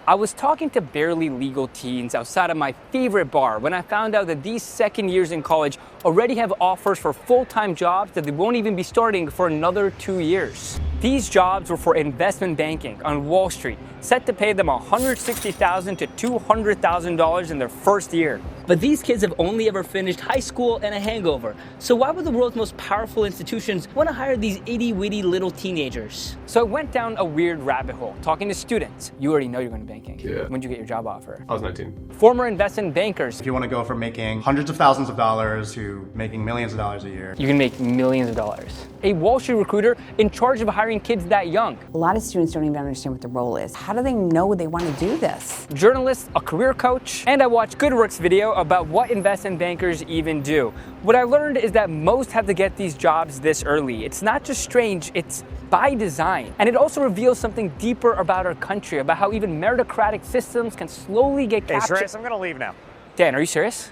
I was talking to barely legal teens outside of my favorite bar when I found out that these second years in college already have offers for full-time jobs that they won't even be starting for another 2 years. These jobs were for investment banking on Wall Street, set to pay them $160,000 to $200,000 in their first year. But these kids have only ever finished high school and a hangover. So why would the world's most powerful institutions want to hire these itty-witty little teenagers? So I went down a weird rabbit hole, talking to students. You already know you're going to banking. Yeah. When'd you get your job offer? I was 19. Former investment bankers. If you want to go from making hundreds of thousands of dollars to making millions of dollars a year, You can make millions of dollars. A Wall Street recruiter in charge of hiring kids that young. A lot of students don't even understand what the role is. How do they know they want to do this? Journalist, a career coach, and I watched GoodWorks video about what investment bankers even do. What I learned is that most have to get these jobs this early. It's not just strange, it's by design. And it also reveals something deeper about our country, about how even meritocratic systems can slowly get Hey, captured. Shreyas, I'm gonna leave now. Dan, are you serious?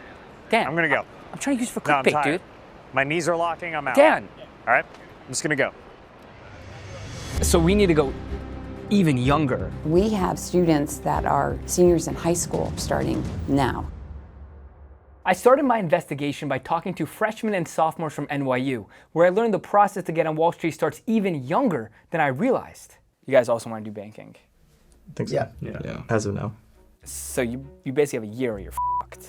Dan, I'm gonna go. I'm trying to use it for No, I'm clickbait, tired. dude. My knees are locking, I'm out. Dan! All right, I'm just gonna go. So we need to go even younger. We have students that are seniors in high school starting now. I started my investigation by talking to freshmen and sophomores from NYU, where I learned the process to get on Wall Street starts even younger than I realized. You guys also want to do banking. I think so. Yeah. As of now. So you basically have a year or you're fucked.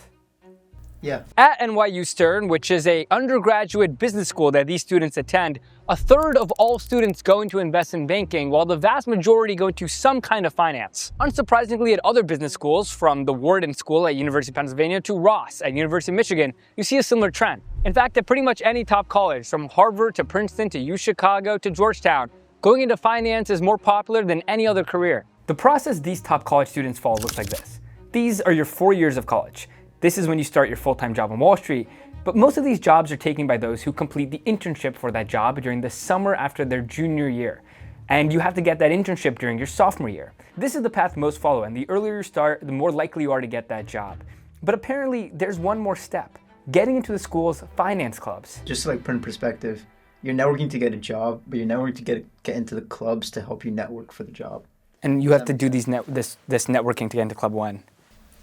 Yeah. At NYU Stern, which is a undergraduate business school that these students attend, a third of all students go into investment banking, while the vast majority go into some kind of finance. Unsurprisingly, at other business schools, from the Wharton School at University of Pennsylvania to Ross at University of Michigan, you see a similar trend. In fact, at pretty much any top college, from Harvard to Princeton to UChicago to Georgetown, going into finance is more popular than any other career. The process these top college students follow looks like this. These are your 4 years of college. This is when you start your full-time job on Wall Street, but most of these jobs are taken by those who complete the internship for that job during the summer after their junior year. And you have to get that internship during your sophomore year. This is the path most follow, and the earlier you start, the more likely you are to get that job. But apparently, there's one more step: getting into the school's finance clubs. Just to put in perspective, you're networking to get a job, but you're networking to get into the clubs to help you network for the job. And you have to do this networking to get into Club 1.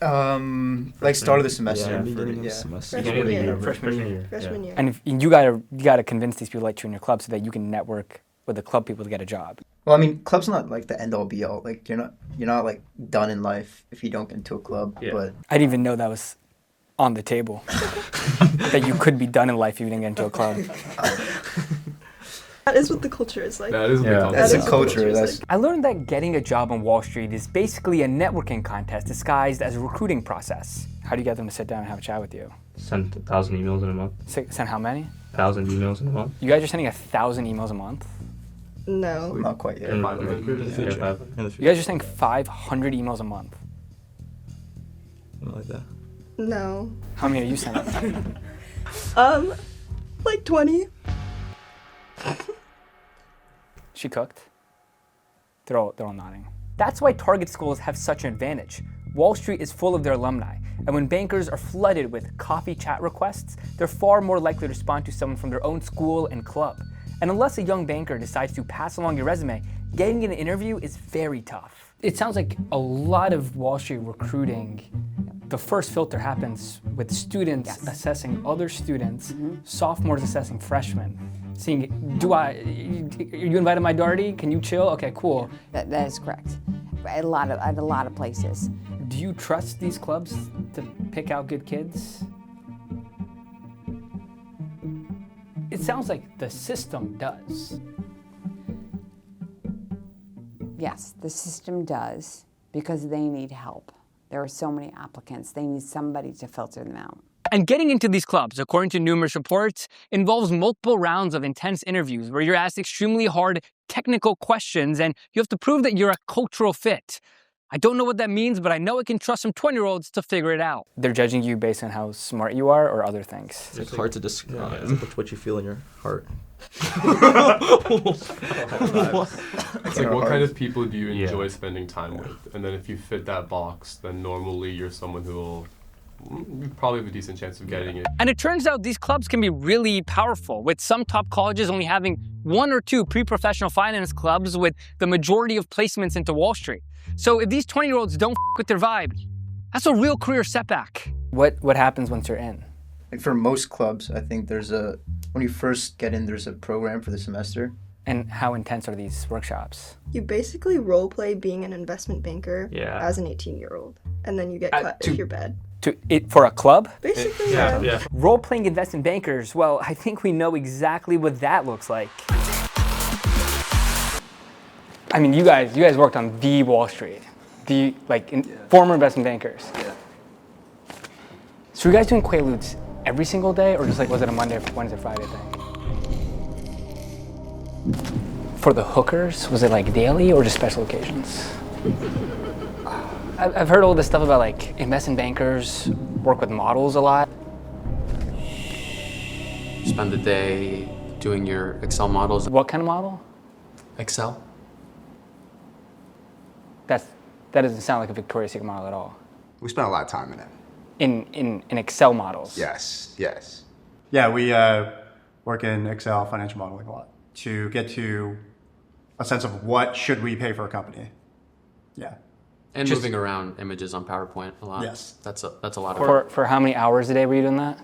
Start of the semester. Beginning of the semester. Freshman year. Freshman year. And you gotta convince these people to let you in your club so that you can network with the club people to get a job. Well, I mean, club's not the end all be all. You're not done in life if you don't get into a club. Yeah. But I didn't even know that was on the table. That you could be done in life if you didn't get into a club. That is what the culture is like. That is what Yeah. the culture that's is. a culture. That's I learned that getting a job on Wall Street is basically a networking contest disguised as a recruiting process. How do you get them to sit down and have a chat with you? Send 1,000 emails in a month. Send how many? 1,000 emails in a month. You guys are sending 1,000 emails a month? No. not quite yet. In In the future. Yeah, In the You future. guys are sending 500 emails a month. Something like that. No. How many are you sending? 20. She cooked. They're all nodding. That's why target schools have such an advantage. Wall Street is full of their alumni, and when bankers are flooded with coffee chat requests, they're far more likely to respond to someone from their own school and club. And unless a young banker decides to pass along your resume, getting an interview is very tough. It sounds like a lot of Wall Street recruiting, the first filter happens with students assessing other students, sophomores assessing freshmen. Seeing, are you invited to my Darty? Can you chill? Okay, cool. That is correct. At a lot of places. Do you trust these clubs to pick out good kids? It sounds like the system does. Yes, the system does, because they need help. There are so many applicants. They need somebody to filter them out. And getting into these clubs, according to numerous reports, involves multiple rounds of intense interviews where you're asked extremely hard technical questions and you have to prove that you're a cultural fit. I don't know what that means, but I know I can trust some 20-year-olds to figure it out. They're judging you based on how smart you are or other things? It's hard to describe what you feel in your heart. It's like, what kind of people do you enjoy spending time with? And then if you fit that box, then normally you're someone who will You probably have a decent chance of getting it. And it turns out these clubs can be really powerful, with some top colleges only having 1 or 2 pre-professional finance clubs with the majority of placements into Wall Street. So if these 20-year-olds don't with their vibe, that's a real career setback. What happens once you're in? Like for most clubs, I think when you first get in, there's a program for the semester. And how intense are these workshops? You basically role play being an investment banker Yeah. as an 18-year-old, and then you get cut if you're bad. For a club? Basically, Yeah. Role-playing investment bankers, well, I think we know exactly what that looks like. I mean, you guys worked on the Wall Street, former investment bankers. Yeah. So were you guys doing Quaaludes every single day, or just was it a Monday, Wednesday, Friday thing? For the hookers, was it daily or just special occasions? I've heard all this stuff about investment bankers work with models a lot. Spend the day doing your Excel models. What kind of model? Excel? That doesn't sound like a Victoria's Secret model at all. We spent a lot of time in it. In Excel models. Yes. Yeah, we work in Excel financial modeling a lot to get to a sense of what should we pay for a company. Yeah. And moving around images on PowerPoint a lot. Yes. That's a lot of work. For how many hours a day were you doing that?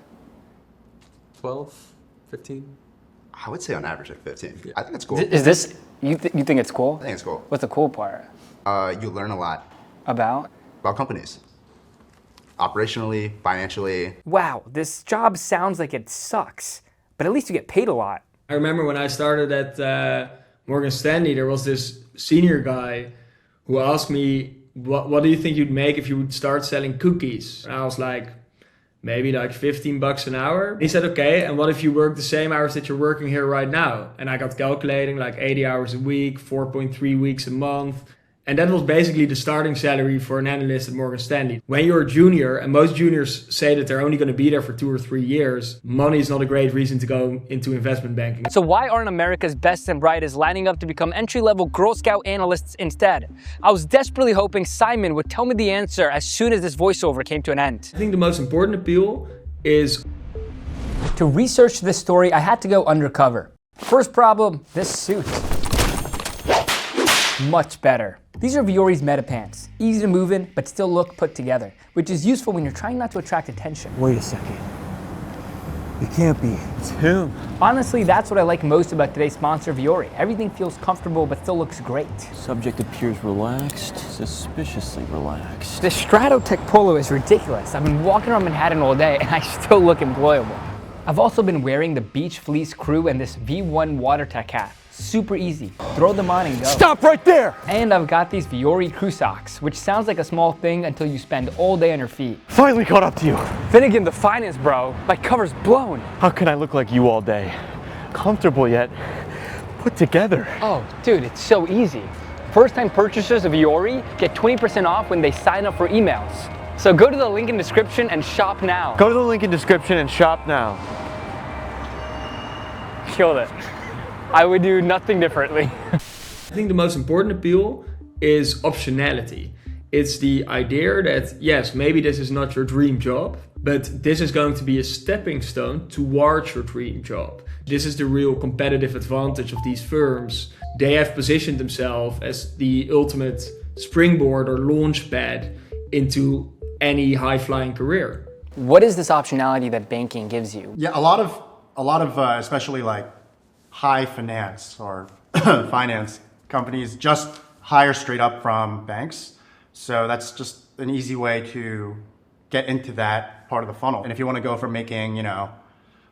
12, 15? I would say on average 15. I think it's cool. Is this, you think it's cool? I think it's cool. What's the cool part? You learn a lot About companies. Operationally, financially. Wow, this job sounds like it sucks, but at least you get paid a lot. I remember when I started at Morgan Stanley, there was this senior guy who asked me, what do you think you'd make if you would start selling cookies? And I was like, maybe $15 an hour. He said, okay, and what if you work the same hours that you're working here right now? And I got calculating 80 hours a week, 4.3 weeks a month. And that was basically the starting salary for an analyst at Morgan Stanley. When you're a junior, and most juniors say that they're only going to be there for 2 or 3 years, money is not a great reason to go into investment banking. So why aren't America's best and brightest lining up to become entry-level Girl Scout analysts instead? I was desperately hoping Simon would tell me the answer as soon as this voiceover came to an end. I think the most important appeal is... To research this story, I had to go undercover. First problem, this suit. Much better. These are Viori's meta pants. Easy to move in, but still look put together, which is useful when you're trying not to attract attention. Wait a second. It can't be. It's him. Honestly, that's what I like most about today's sponsor, Viori. Everything feels comfortable, but still looks great. Subject appears relaxed, suspiciously relaxed. This Stratotech polo is ridiculous. I've been walking around Manhattan all day, and I still look employable. I've also been wearing the Beach Fleece Crew and this V1 WaterTech hat. Super easy. Throw them on and go. Stop right there! And I've got these Viori crew socks, which sounds like a small thing until you spend all day on your feet. Finally caught up to you. Finnegan, the finance bro. My cover's blown. How can I look like you all day? Comfortable yet put together. Oh, dude, it's so easy. First-time purchasers of Viori get 20% off when they sign up for emails. So go to the link in description and shop now. Go to the link in description and shop now. Killed it. I would do nothing differently. I think the most important appeal is optionality. It's the idea that, yes, maybe this is not your dream job, but this is going to be a stepping stone towards your dream job. This is the real competitive advantage of these firms. They have positioned themselves as the ultimate springboard or launch pad into any high-flying career. What is this optionality that banking gives you? Yeah, a lot of especially high finance or finance companies just hire straight up from banks. So that's just an easy way to get into that part of the funnel. And if you want to go from making,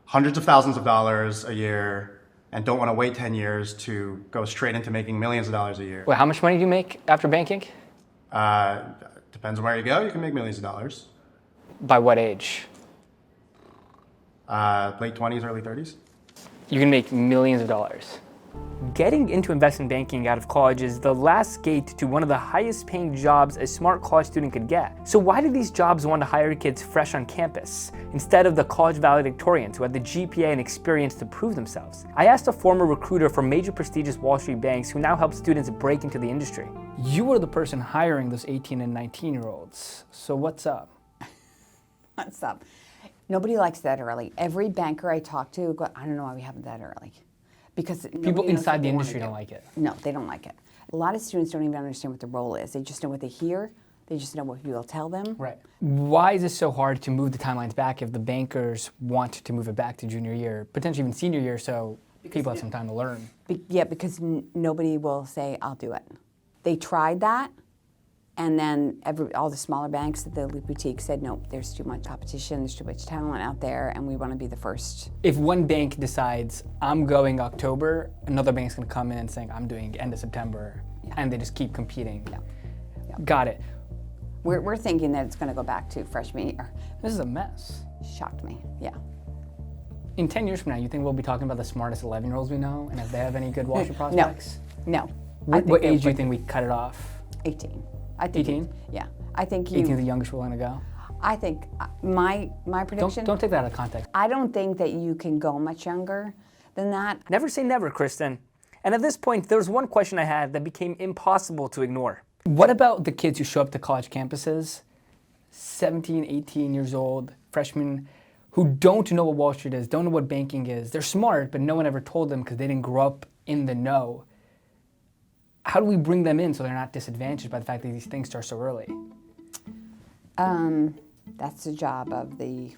hundreds of thousands of dollars a year and don't want to wait 10 years to go straight into making millions of dollars a year. Wait, how much money do you make after banking? Depends on where you go. You can make millions of dollars. By what age? Late 20s, early 30s. You can make millions of dollars. Getting into investment banking out of college is the last gate to one of the highest paying jobs a smart college student could get. So why do these jobs want to hire kids fresh on campus instead of the college valedictorians who had the GPA and experience to prove themselves? I asked a former recruiter for major prestigious Wall Street banks who now help students break into the industry. You were the person hiring those 18 and 19-year-olds. So what's up? Stop. Nobody likes that early. Every banker I talk to, go, I don't know why we have it that early. Because people inside the industry don't like it. No, they don't like it. A lot of students don't even understand what the role is. They just know what they hear. They just know what people tell them. Right. Why is it so hard to move the timelines back if the bankers want to move it back to junior year, potentially even senior year, so people have some time to learn? Yeah, because nobody will say, I'll do it. They tried that, and then all the smaller banks at the boutique said, no, there's too much competition, there's too much talent out there, and we want to be the first. If one bank decides, I'm going October, another bank's going to come in and saying, I'm doing end of September, and they just keep competing. Yeah. Got it. We're thinking that it's going to go back to freshman year. This is a mess. Shocked me, yeah. In 10 years from now, you think we'll be talking about the smartest 11-year-olds we know, and if they have any good Wall Street prospects? No. What age do you think we cut it off? 18. 18? Yeah. I think 18 is the youngest we're going to go? I think my prediction... Don't take that out of context. I don't think that you can go much younger than that. Never say never, Kristen. And at this point, there was one question I had that became impossible to ignore. What about the kids who show up to college campuses, 17, 18 years old, freshmen, who don't know what Wall Street is, don't know what banking is? They're smart, but no one ever told them because they didn't grow up in the know. How do we bring them in so they're not disadvantaged by the fact that these things start so early? That's the job of the...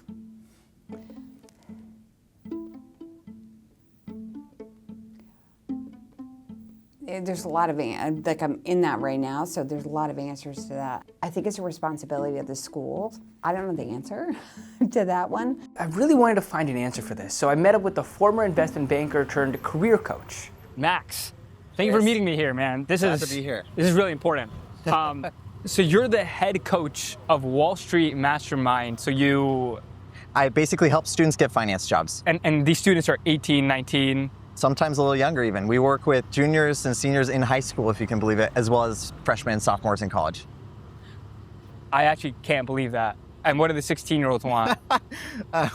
There's a lot of, like I'm in that right now, so there's a lot of answers to that. I think it's a responsibility of the schools. I don't know the answer to that one. I really wanted to find an answer for this, so I met up with the former investment banker turned career coach, Max. Thank you for meeting me here, man. Glad to be here. This is really important. So you're the head coach of Wall Street Mastermind, so I basically help students get finance jobs. And these students are 18, 19? Sometimes a little younger even. We work with juniors and seniors in high school, if you can believe it, as well as freshmen and sophomores in college. I actually can't believe that. And what do the 16-year-olds want?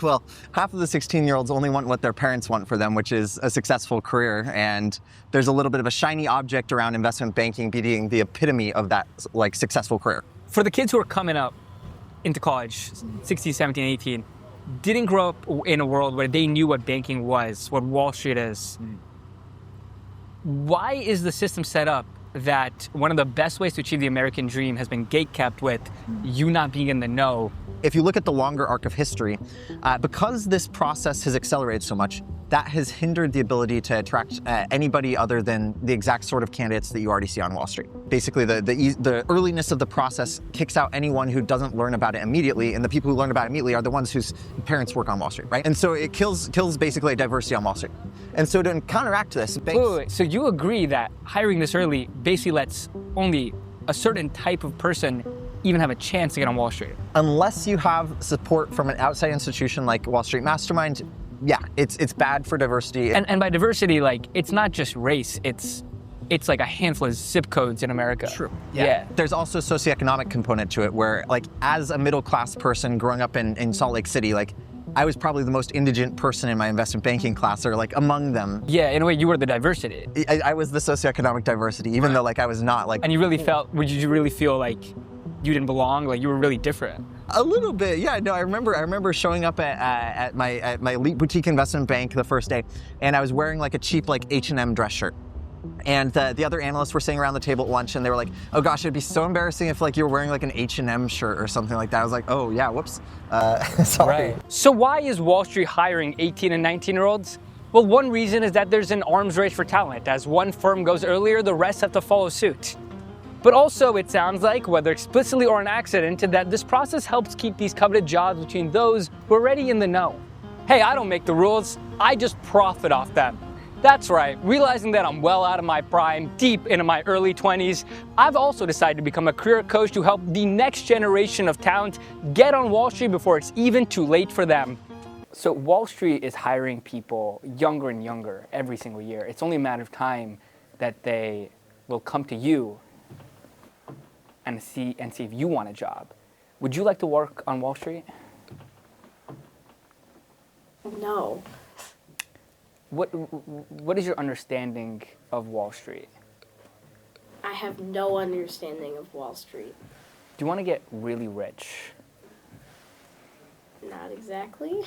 Well, half of the 16-year-olds only want what their parents want for them, which is a successful career. And there's a little bit of a shiny object around investment banking being the epitome of that successful career. For the kids who are coming up into college, 16, 17, 18, didn't grow up in a world where they knew what banking was, what Wall Street is. Why is the system set up that one of the best ways to achieve the American dream has been gatekept with you not being in the know? If you look at the longer arc of history, because this process has accelerated so much, that has hindered the ability to attract anybody other than the exact sort of candidates that you already see on Wall Street. Basically, the earliness of the process kicks out anyone who doesn't learn about it immediately, and the people who learn about it immediately are the ones whose parents work on Wall Street, right? And so it kills basically diversity on Wall Street. And so to counteract this, wait. So you agree that hiring this early basically lets only a certain type of person even have a chance to get on Wall Street? Unless you have support from an outside institution like Wall Street Mastermind, yeah, it's bad for diversity. And by diversity, it's not just race, it's like a handful of zip codes in America. True. Yeah. There's also a socioeconomic component to it where, as a middle class person growing up in Salt Lake City, I was probably the most indigent person in my investment banking class, or among them. Yeah, in a way, you were the diversity. I was the socioeconomic diversity, even though I was not And you really would you really feel like you didn't belong? You were really different? A little bit, yeah. No, I remember showing up at my elite boutique investment bank the first day, and I was wearing a cheap H&M dress shirt. And the other analysts were sitting around the table at lunch, and they were like, "Oh gosh, it'd be so embarrassing if you were wearing an H&M shirt or something like that." I was like, "Oh yeah, whoops." Sorry. Right. So why is Wall Street hiring 18 and 19-year-olds? Well, one reason is that there's an arms race for talent. As one firm goes earlier, the rest have to follow suit. But also, it sounds like, whether explicitly or an accident, that this process helps keep these coveted jobs between those who are already in the know. Hey, I don't make the rules, I just profit off them. That's right, realizing that I'm well out of my prime, deep into my early 20s, I've also decided to become a career coach to help the next generation of talent get on Wall Street before it's even too late for them. So Wall Street is hiring people younger and younger every single year. It's only a matter of time that they will come to you and see if you want a job. Would you like to work on Wall Street? No. What is your understanding of Wall Street? I have no understanding of Wall Street. Do you want to get really rich? Not exactly.